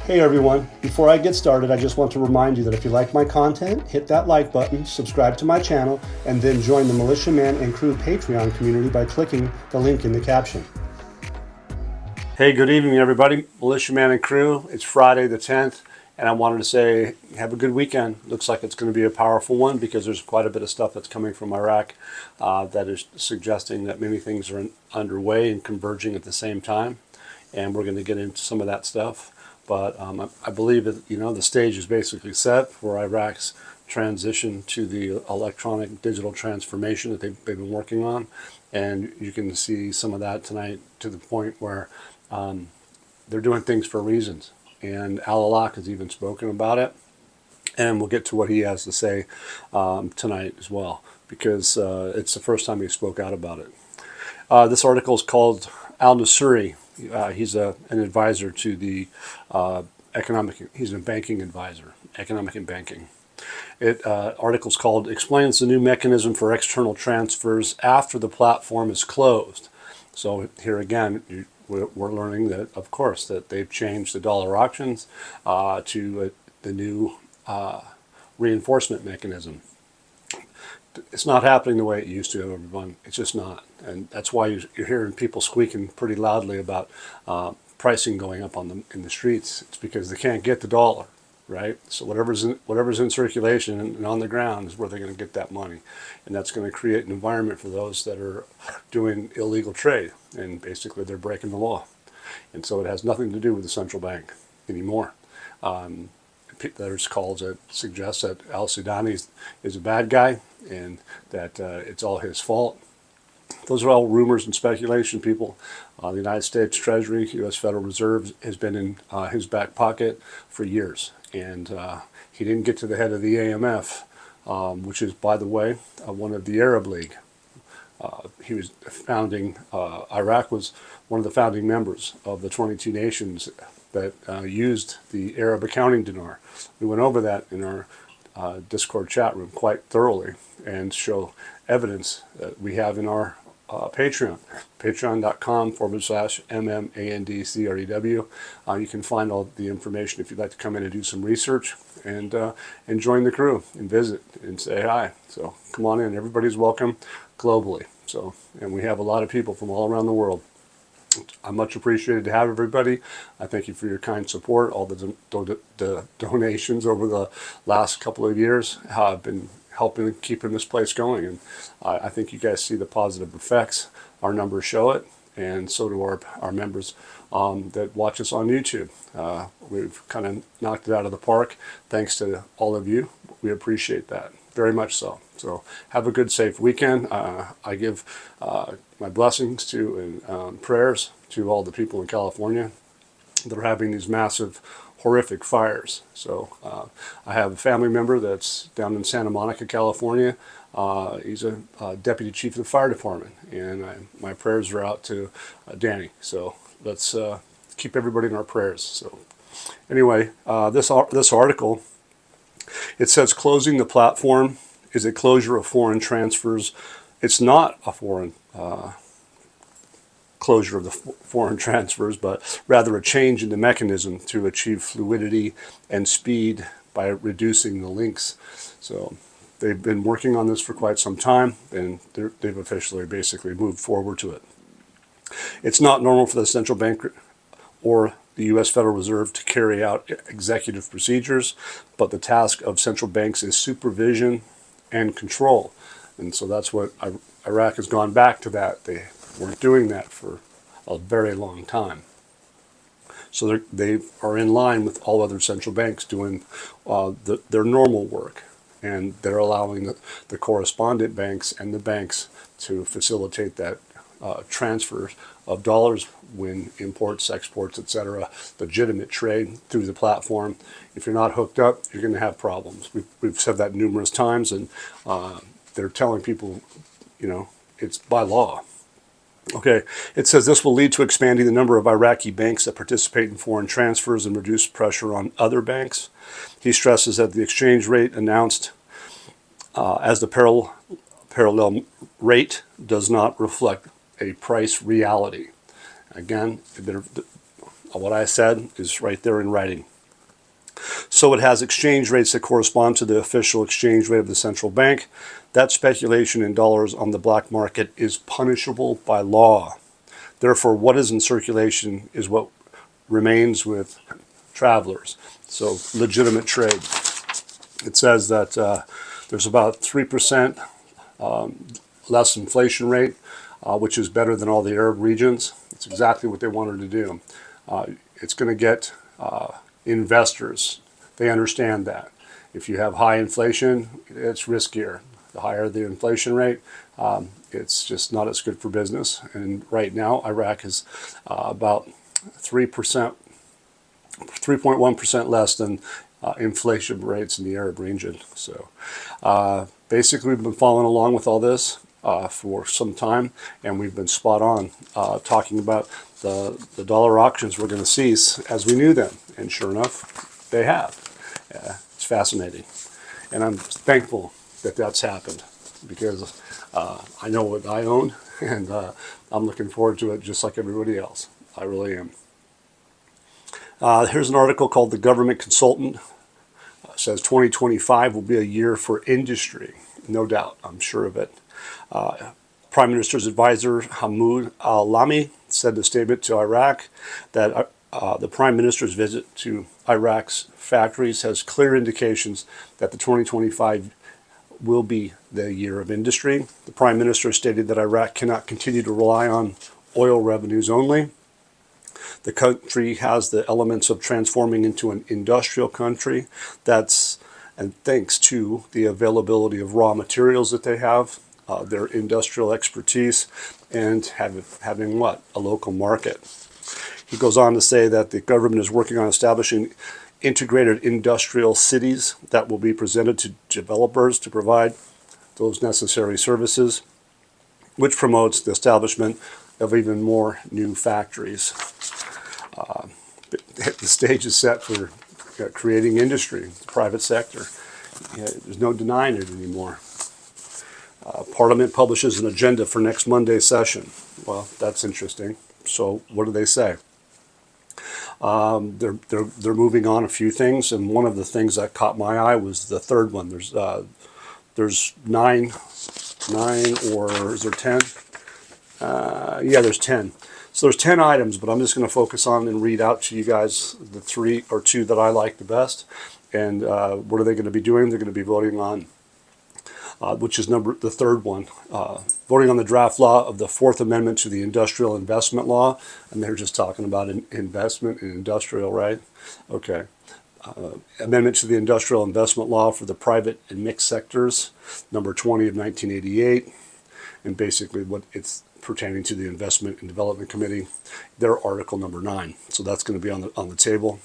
Hey everyone, before I get started, I just want to remind you that if you like my content, hit that like button, subscribe to my channel, and then join the Militia Man and Crew Patreon community by clicking the link in the caption. Hey, good evening everybody, Militia Man and Crew. It's Friday the 10th, and I wanted to say have a good weekend. Looks like it's going to be a powerful one because there's quite a bit of stuff that's coming from Iraq that is suggesting that many things are underway and converging at the same time, and we're going to get into some of that stuff. But I believe that the stage is basically set for Iraq's transition to the electronic digital transformation that they've been working on, and you can see some of that tonight to the point where they're doing things for reasons. And Al-Alaq has even spoken about it, and we'll get to what he has to say tonight as well, because it's the first time he spoke out about it. This article is called Al-Nusuri. He's an advisor to the he's a banking advisor, economic and banking. Article's called Explains the New Mechanism for External Transfers After the Platform is Closed. So here again, we're learning that, of course, that they've changed the dollar auctions to the new reinforcement mechanism. It's not happening the way it used to, everyone. It's just not. And that's why you're hearing people squeaking pretty loudly about pricing going up in the streets. It's because they can't get the dollar, right? So whatever's in circulation and on the ground is where they're going to get that money. And that's going to create an environment for those that are doing illegal trade. And basically they're breaking the law. And so it has nothing to do with the central bank anymore. There's calls that suggest that al-Sudani is a bad guy and that it's all his fault. Those are all rumors and speculation, people. The United States Treasury, U.S. Federal Reserve, has been in his back pocket for years. And he didn't get to the head of the AMF, which is, by the way, one of the Arab League. He was founding, Iraq was one of the founding members of the 22 nations that used the Arab accounting dinar. We went over that in our Discord chat room quite thoroughly and show evidence that we have in our Patreon, patreon.com/MM&C-REW. You can find all the information if you'd like to come in and do some research and join the crew and visit and say hi. So come on in. Everybody's welcome globally. So, and we have a lot of people from all around the world. I'm much appreciated to have everybody. I thank you for your kind support. All the donations over the last couple of years have been helping keeping this place going, and I think you guys see the positive effects. Our numbers show it, and so do our members that watch us on YouTube. We've kind of knocked it out of the park thanks to all of you. We appreciate that very much so. So have a good, safe weekend. I give my blessings to and prayers to all the people in California that are having these massive, horrific fires. So I have a family member that's down in Santa Monica, California. He's a deputy chief of the fire department, and my prayers are out to Danny. So let's keep everybody in our prayers. So anyway, this article, it says closing the platform is a closure of foreign transfers. It's not a foreign closure of the foreign transfers, but rather a change in the mechanism to achieve fluidity and speed by reducing the links. So they've been working on this for quite some time, and they've officially basically moved forward to it. It's not normal for the central bank or the U.S. Federal Reserve to carry out executive procedures, but the task of central banks is supervision and control. And so that's what Iraq has gone back to that. They weren't doing that for a very long time. So they are in line with all other central banks doing their normal work. And they're allowing the correspondent banks and the banks to facilitate that transfer of dollars when imports, exports, etc., legitimate trade through the platform. If you're not hooked up, you're going to have problems. We've said that numerous times, and they're telling people, it's by law. Okay, it says this will lead to expanding the number of Iraqi banks that participate in foreign transfers and reduce pressure on other banks. He stresses that the exchange rate announced as the parallel rate does not reflect a price reality. Again, What I said is right there in writing. So it has exchange rates that correspond to the official exchange rate of the central bank. That speculation in dollars on the black market is punishable by law. Therefore, what is in circulation is what remains with travelers. So legitimate trade. It says that there's about 3% less inflation rate, which is better than all the Arab regions. It's exactly what they wanted to do. It's going to get investors. They understand that. If you have high inflation, it's riskier. The higher the inflation rate, it's just not as good for business. And right now, Iraq is about 3%, 3.1% less than inflation rates in the Arab region. So basically, we've been following along with all this for some time, and we've been spot on talking about the dollar auctions were going to cease as we knew them, and sure enough, they have. It's fascinating, and I'm thankful that that's happened because I know what I own, and I'm looking forward to it just like everybody else. I really am. Here's an article called "The Government Consultant." Says 2025 will be a year for industry. No doubt, I'm sure of it. Prime Minister's advisor Hamoud al-Lami said in a statement to Iraq that the Prime Minister's visit to Iraq's factories has clear indications that the 2025 will be the year of industry. The Prime Minister stated that Iraq cannot continue to rely on oil revenues only. The country has the elements of transforming into an industrial country. And thanks to the availability of raw materials that they have, their industrial expertise, and having what? A local market. He goes on to say that the government is working on establishing integrated industrial cities that will be presented to developers to provide those necessary services, which promotes the establishment of even more new factories. The stage is set for creating industry, the private sector. There's no denying it anymore. Parliament publishes an agenda for next Monday's session. Well, that's interesting. So what do they say? They're moving on a few things, and one of the things that caught my eye was the third one. There's nine, or is there 10? Yeah, there's 10. So there's 10 items, but I'm just going to focus on and read out to you guys the 3 or 2 that I like the best. And what are they going to be doing? They're going to be voting on, which is the third one, voting on the draft law of the 4th Amendment to the Industrial Investment Law. And they're just talking about investment in industrial, right? Okay. Amendment to the Industrial Investment Law for the private and mixed sectors, number 20 of 1988. And basically what it's pertaining to the Investment and Development Committee, their article number 9. So that's going to be on the table.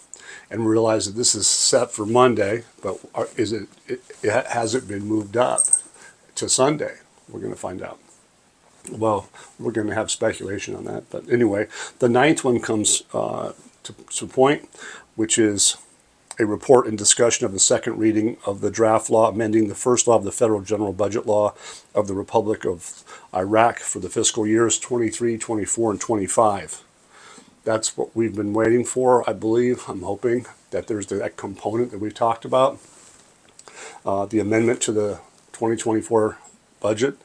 And realize that this is set for Monday, but has it been moved up to Sunday? We're going to find out. Well, we're going to have speculation on that. But anyway, the 9th one comes to point, which is a report and discussion of the second reading of the draft law amending the first law of the Federal General Budget Law of the Republic of Iraq for the fiscal years 23, 24, and 25. That's what we've been waiting for, I believe. I'm hoping that there's that component that we've talked about. The amendment to the 2024 budget,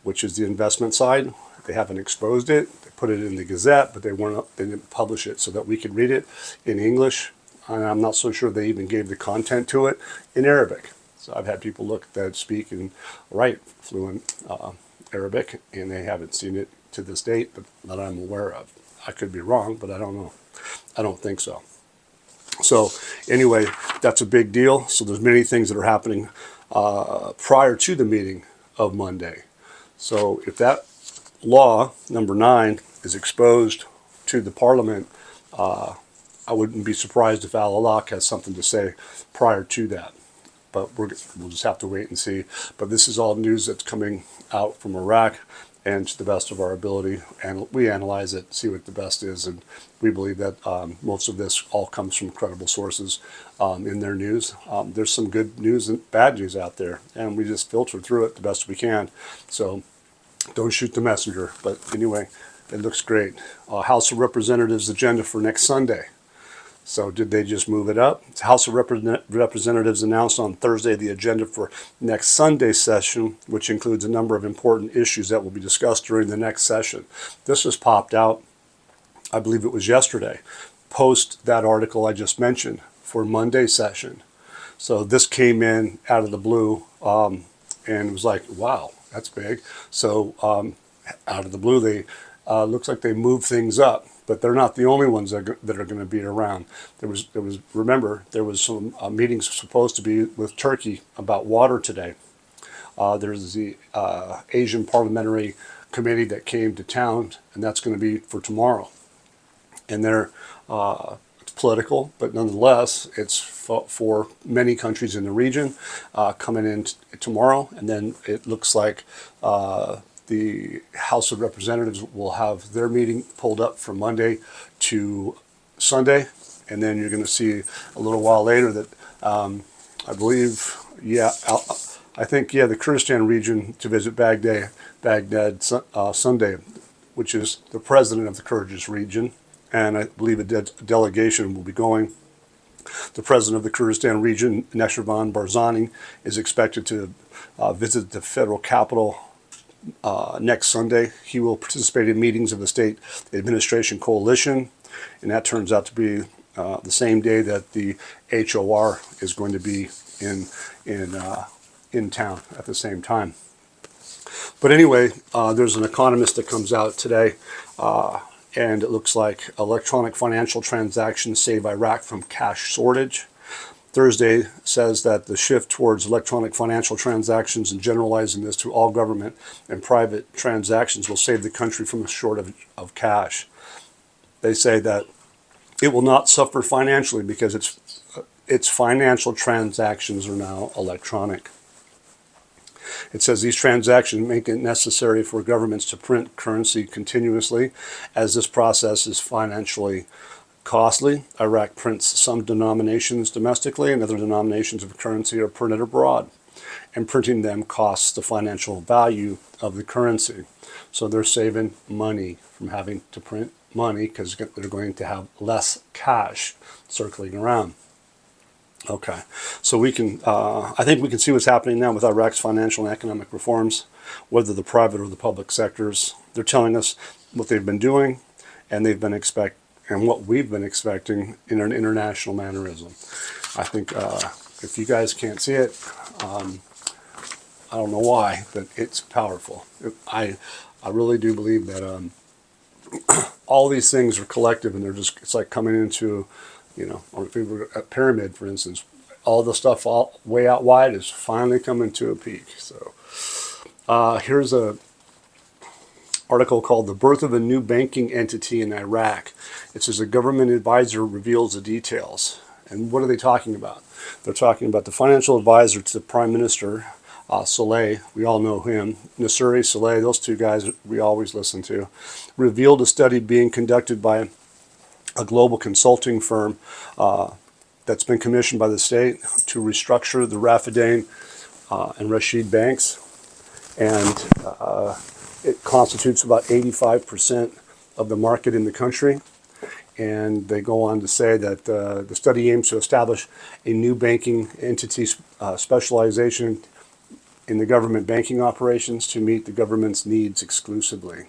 which is the investment side. They haven't exposed it. They put it in the Gazette, but they didn't publish it so that we could read it in English. And I'm not so sure they even gave the content to it in Arabic. So I've had people that speak and write fluent Arabic, and they haven't seen it to this date, but that I'm aware of. I could be wrong, but I don't know. I don't think so. So anyway, that's a big deal. So there's many things that are happening prior to the meeting of Monday. So if that law, number 9, is exposed to the Parliament, I wouldn't be surprised if Al-Alaq has something to say prior to that. But we'll just have to wait and see. But this is all news that's coming out from Iraq, and to the best of our ability, and we analyze it, see what the best is, and we believe that most of this all comes from credible sources in their news. There's some good news and bad news out there, and we just filter through it the best we can. So don't shoot the messenger. But anyway, It looks great. House of Representatives agenda for next Sunday. So did they just move it up? The House of Representatives announced on Thursday the agenda for next Sunday's session, which includes a number of important issues that will be discussed during the next session. This was popped out, I believe it was yesterday, post that article I just mentioned for Monday's session. So this came in out of the blue, and it was like, wow, that's big. So out of the blue, they looks like they moved things up. But they're not the only ones that are going to be around. Remember, there was some meetings supposed to be with Turkey about water today. There's the Asian Parliamentary Committee that came to town, and that's going to be for tomorrow. And it's political, but nonetheless, it's for many countries in the region coming in tomorrow. And then it looks like the House of Representatives will have their meeting pulled up from Monday to Sunday, and then you're going to see a little while later that I believe, I think the Kurdistan region to visit Baghdad Sunday, which is the president of the Kurdish region, and I believe a delegation will be going. The president of the Kurdistan region, Neshervan Barzani, is expected to visit the federal capital next Sunday. He will participate in meetings of the State Administration Coalition, and that turns out to be the same day that the HOR is going to be in town at the same time. But anyway, there's an economist that comes out today, and it looks like electronic financial transactions save Iraq from cash shortage. Thursday says that the shift towards electronic financial transactions and generalizing this to all government and private transactions will save the country from a shortage of cash. They say that it will not suffer financially because its financial transactions are now electronic. It says these transactions make it necessary for governments to print currency continuously, as this process is financially costly. Iraq prints some denominations domestically, and other denominations of currency are printed abroad, and printing them costs the financial value of the currency. So they're saving money from having to print money because they're going to have less cash circling around. Okay, so we can, I think we can see what's happening now with Iraq's financial and economic reforms, whether the private or the public sectors. They're telling us what they've been doing, and what we've been expecting in an international mannerism. I think if you guys can't see it, I don't know why, but it's powerful. I really do believe that all these things are collective, and it's like coming into, or if we were at Pyramid, for instance, all the stuff way out wide is finally coming to a peak. So here's a article called "The Birth of a New Banking Entity in Iraq." It says a government advisor reveals the details. And what are they talking about? They're talking about the financial advisor to the Prime Minister, Saleh, we all know him, Nasuri, Saleh, those two guys we always listen to, revealed a study being conducted by a global consulting firm that's been commissioned by the state to restructure the Rafidain and Rashid banks. And it constitutes about 85% of the market in the country. And they go on to say that the study aims to establish a new banking entity specialization in the government banking operations to meet the government's needs exclusively.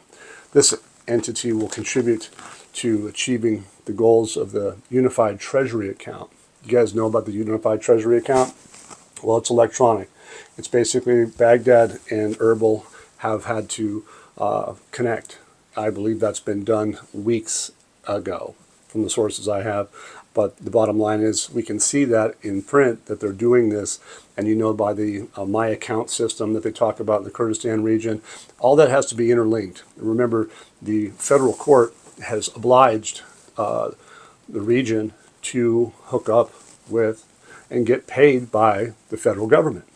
This entity will contribute to achieving the goals of the Unified Treasury Account. You guys know about the Unified Treasury Account? Well, it's electronic. It's basically Baghdad and Erbil have had to connect. I believe that's been done weeks ago from the sources I have. But the bottom line is we can see that in print that they're doing this, and by the My Account system that they talk about in the Kurdistan region, all that has to be interlinked. Remember, the federal court has obliged the region to hook up with and get paid by the federal government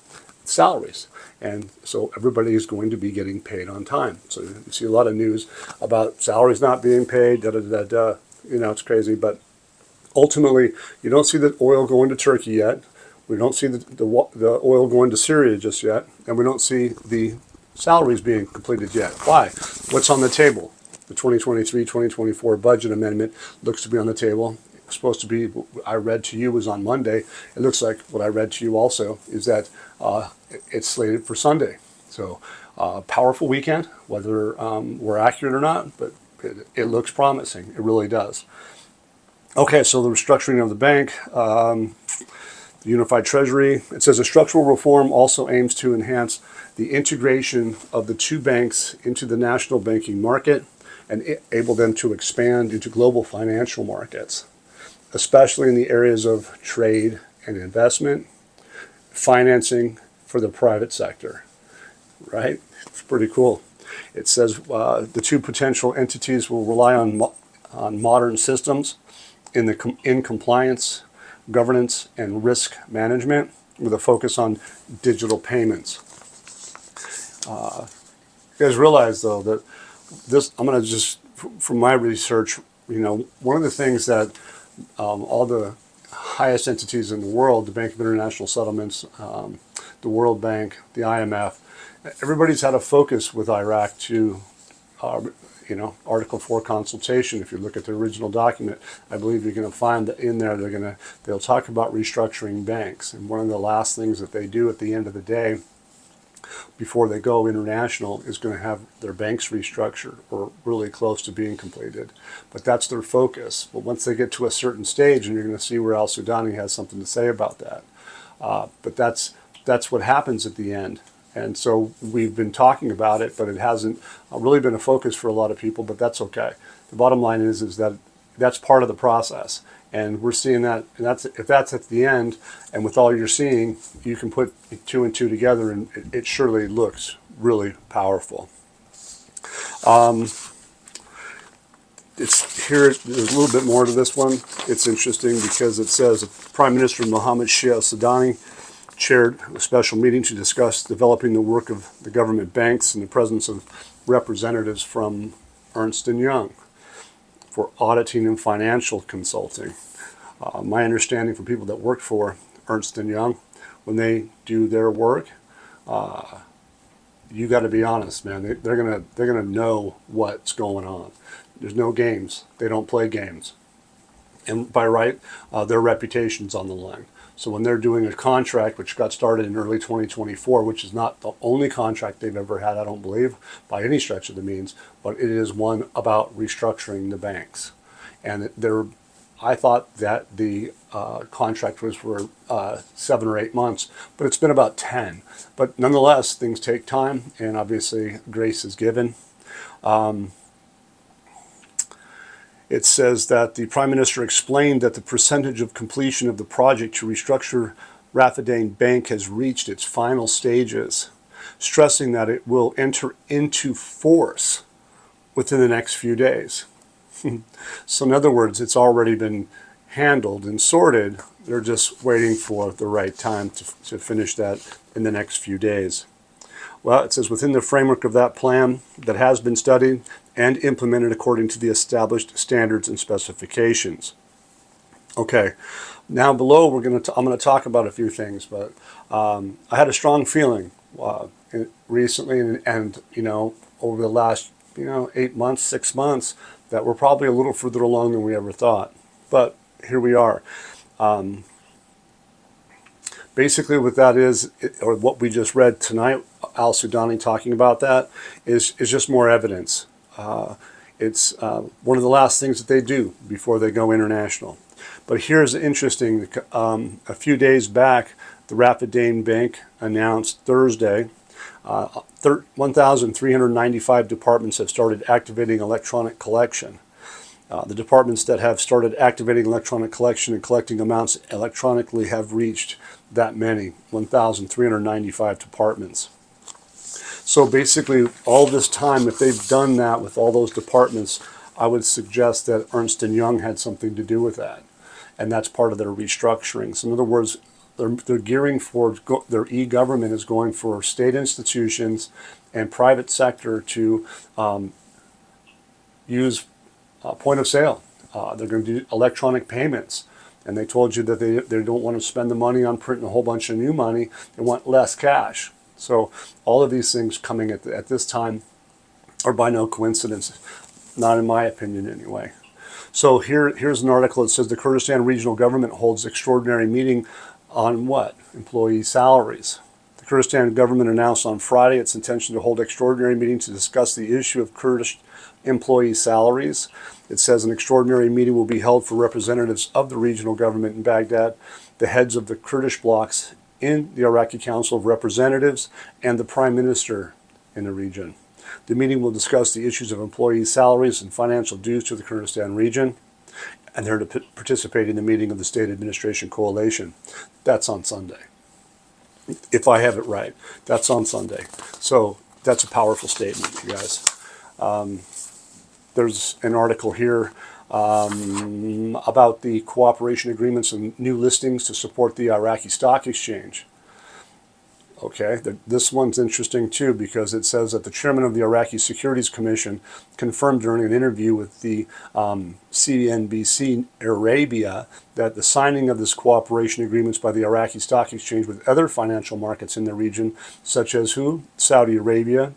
salaries. And so everybody is going to be getting paid on time. So you see a lot of news about salaries not being paid, it's crazy. But ultimately, you don't see the oil going to Turkey yet. We don't see the oil going to Syria just yet. And we don't see the salaries being completed yet. Why? What's on the table? The 2023-2024 budget amendment looks to be on the table. It's supposed to be, what I read to you was on Monday. It looks like what I read to you also is that it's slated for Sunday. So powerful weekend, whether we're accurate or not, but it looks promising. It really does. Okay, so the restructuring of the bank, the unified treasury. It says a structural reform also aims to enhance the integration of the two banks into the national banking market and enable them to expand into global financial markets, especially in the areas of trade and investment, financing for the private sector, right? It's pretty cool. It says the two potential entities will rely on modern systems in compliance, governance, and risk management with a focus on digital payments. You guys realize, though, that this, I'm going to just, from my research, one of the things that all the highest entities in the world, the Bank of International Settlements, the World Bank, the IMF, everybody's had a focus with Iraq to, Article 4 consultation. If you look at the original document, I believe you're going to find that in there they'll talk about restructuring banks. And one of the last things that they do at the end of the day, before they go international, is going to have their banks restructured or really close to being completed. But that's their focus. But once they get to a certain stage, and you're going to see where Al-Sudani has something to say about that. But that's what happens at the end. And so we've been talking about it, but it hasn't really been a focus for a lot of people, but that's okay. The bottom line is that that's part of the process. And we're seeing that, and if that's at the end, and with all you're seeing, you can put two and two together, and it surely looks really powerful. It's here. There's a little bit more to this one. It's interesting because it says Prime Minister Mohammed Shia al-Sudani chaired a special meeting to discuss developing the work of the government banks in the presence of representatives from Ernst & Young for auditing and financial consulting. My understanding from people that work for Ernst & Young, when they do their work, you got to be honest, man. They're gonna know what's going on. There's no games. They don't play games, and by right, their reputation's on the line. So when they're doing a contract, which got started in early 2024, which is not the only contract they've ever had, I don't believe, by any stretch of the means, but it is one about restructuring the banks. And I thought that the contract was for 7 or 8 months, but it's been about 10. But nonetheless, things take time, and obviously grace is given. It says that the Prime Minister explained that the percentage of completion of the project to restructure Rafidane Bank has reached its final stages, stressing that it will enter into force within the next few days. So in other words, it's already been handled and sorted. They're just waiting for the right time to finish that in the next few days. Well, it says within the framework of that plan that has been studied and implemented according to the established standards and specifications. Okay, now below I'm going to talk about a few things, but I had a strong feeling recently and over the last 8 months, 6 months, that we're probably a little further along than we ever thought. But here we are. Basically what that is, or what we just read tonight, Al-Sudani talking about that, is just more evidence. It's one of the last things that they do before they go international. But here's interesting. A few days back, the Rafidane Bank announced Thursday 1,395 departments have started activating electronic collection. The departments that have started activating electronic collection and collecting amounts electronically have reached that many, 1,395 departments. So basically, all this time, if they've done that with all those departments, I would suggest that Ernst & Young had something to do with that. And that's part of their restructuring. So in other words, they're gearing for, their e-government is going for state institutions and private sector to use point of sale. They're going to do electronic payments. And they told you that they don't want to spend the money on printing a whole bunch of new money. They want less cash. So all of these things coming at this time are by no coincidence. not in my opinion anyway. So here's an article that says the Kurdistan Regional Government holds extraordinary meeting on what? Employee salaries. The Kurdistan government announced on Friday its intention to hold extraordinary meeting to discuss the issue of Kurdish employee salaries. It says an extraordinary meeting will be held for representatives of the regional government in Baghdad, the heads of the Kurdish blocs in the Iraqi Council of Representatives, and the Prime Minister in the region. The meeting will discuss the issues of employee salaries and financial dues to the Kurdistan region, and they're to participate in the meeting of the State Administration Coalition. That's on Sunday. If I have it right, that's on Sunday. So that's a powerful statement, you guys. There's an article here about the cooperation agreements and new listings to support the Iraqi Stock Exchange. Okay, this one's interesting too because it says that the chairman of the Iraqi Securities Commission confirmed during an interview with the CNBC Arabia that the signing of this cooperation agreements by the Iraqi Stock Exchange with other financial markets in the region, such as who? Saudi Arabia,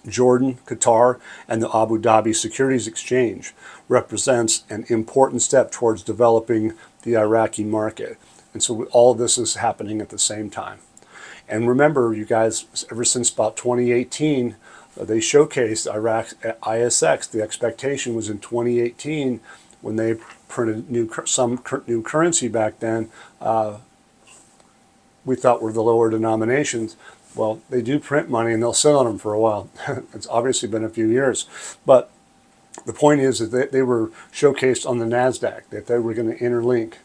Jordan, Qatar, and the Abu Dhabi Securities Exchange, represents an important step towards developing the Iraqi market. And so all of this is happening at the same time. And remember, you guys, ever since about 2018, they showcased Iraq at ISX. The expectation was in 2018 when they printed some new currency back then. We thought were the lower denominations. Well, they do print money and they'll sit on them for a while. It's obviously been a few years. But the point is that they were showcased on the NASDAQ, that they were going to interlink.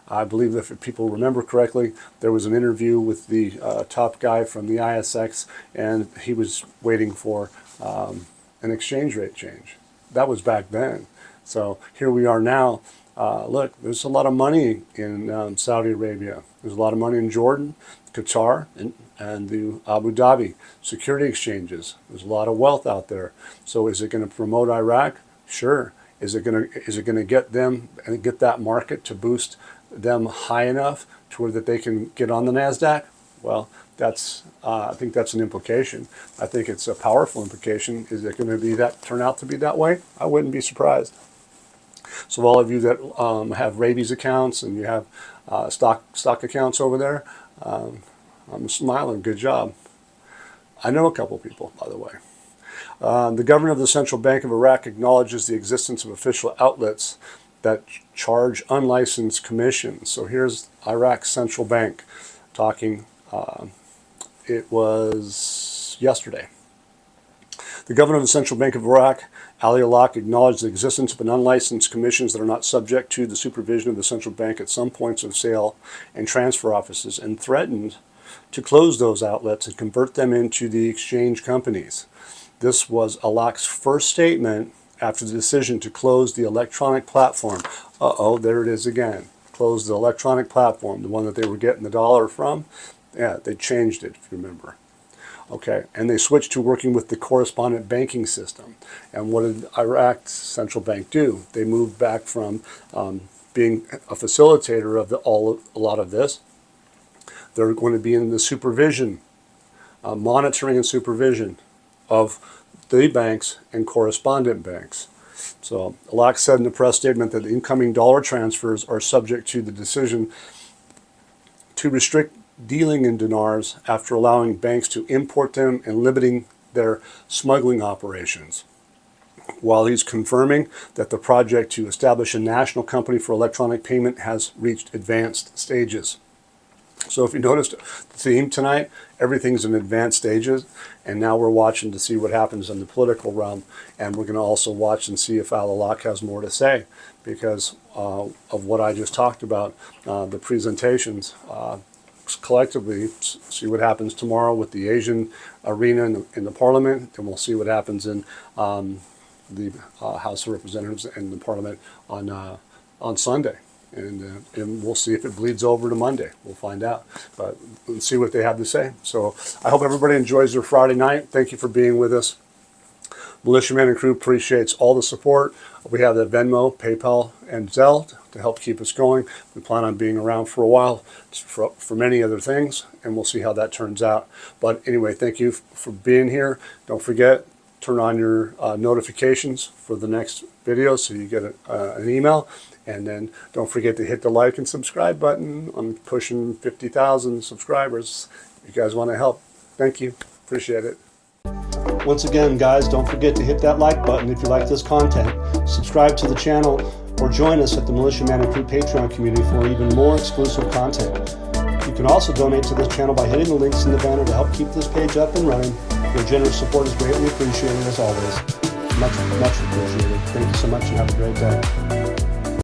I believe that if people remember correctly, there was an interview with the top guy from the ISX, and he was waiting for an exchange rate change. That was back then. So here we are now. Look, there's a lot of money in Saudi Arabia. There's a lot of money in Jordan, Qatar, and the Abu Dhabi security exchanges. There's a lot of wealth out there. So is it going to promote Iraq? Sure. Is it going to get them and get that market to boost them high enough to where that they can get on the NASDAQ? Well, that's I think that's an implication. I think it's a powerful implication. Is it going to be that turn out to be that way? I wouldn't be surprised. So all of you that have rabies accounts and you have stock accounts over there, I'm smiling. Good job. I know a couple people, by the way. The governor of the Central Bank of Iraq acknowledges the existence of official outlets that charge unlicensed commissions. So here's Iraq's central bank talking. It was yesterday. The governor of the Central Bank of Iraq, Ali Alak, acknowledged the existence of an unlicensed commissions that are not subject to the supervision of the central bank at some points of sale and transfer offices, and threatened to close those outlets and convert them into the exchange companies. This was Alak's first statement after the decision to close the electronic platform. Uh-oh, there it is again. Close the electronic platform, the one that they were getting the dollar from. Yeah, they changed it, if you remember. Okay, and they switched to working with the correspondent banking system. And what did Iraq's central bank do? They moved back from being a facilitator of a lot of this. They're going to be in the supervision, monitoring and supervision of the banks and correspondent banks. So Alak said in the press statement that the incoming dollar transfers are subject to the decision to restrict dealing in dinars after allowing banks to import them and limiting their smuggling operations. While he's confirming that the project to establish a national company for electronic payment has reached advanced stages. So if you noticed the theme tonight, everything's in advanced stages, and now we're watching to see what happens in the political realm, and we're going to also watch and see if Al-Alaq has more to say because of what I just talked about, the presentations. Collectively, see what happens tomorrow with the Asian arena in the Parliament, and we'll see what happens in the House of Representatives and the Parliament on Sunday. And we'll see if it bleeds over to Monday. We'll find out. But we'll see what they have to say. So I hope everybody enjoys their Friday night. Thank you for being with us. Militia Man and Crew appreciates all the support. We have the Venmo, PayPal, and Zelle to help keep us going. We plan on being around for a while for many other things, and we'll see how that turns out. But anyway, thank you for being here. Don't forget, turn on your notifications for the next video so you get an email. And then don't forget to hit the like and subscribe button. I'm pushing 50,000 subscribers. If you guys want to help, thank you. Appreciate it. Once again, guys, don't forget to hit that like button if you like this content. Subscribe to the channel or join us at the Militia Man and Crew Patreon community for even more exclusive content. You can also donate to this channel by hitting the links in the banner to help keep this page up and running. Your generous support is greatly appreciated as always. Much appreciated. Thank you so much and have a great day.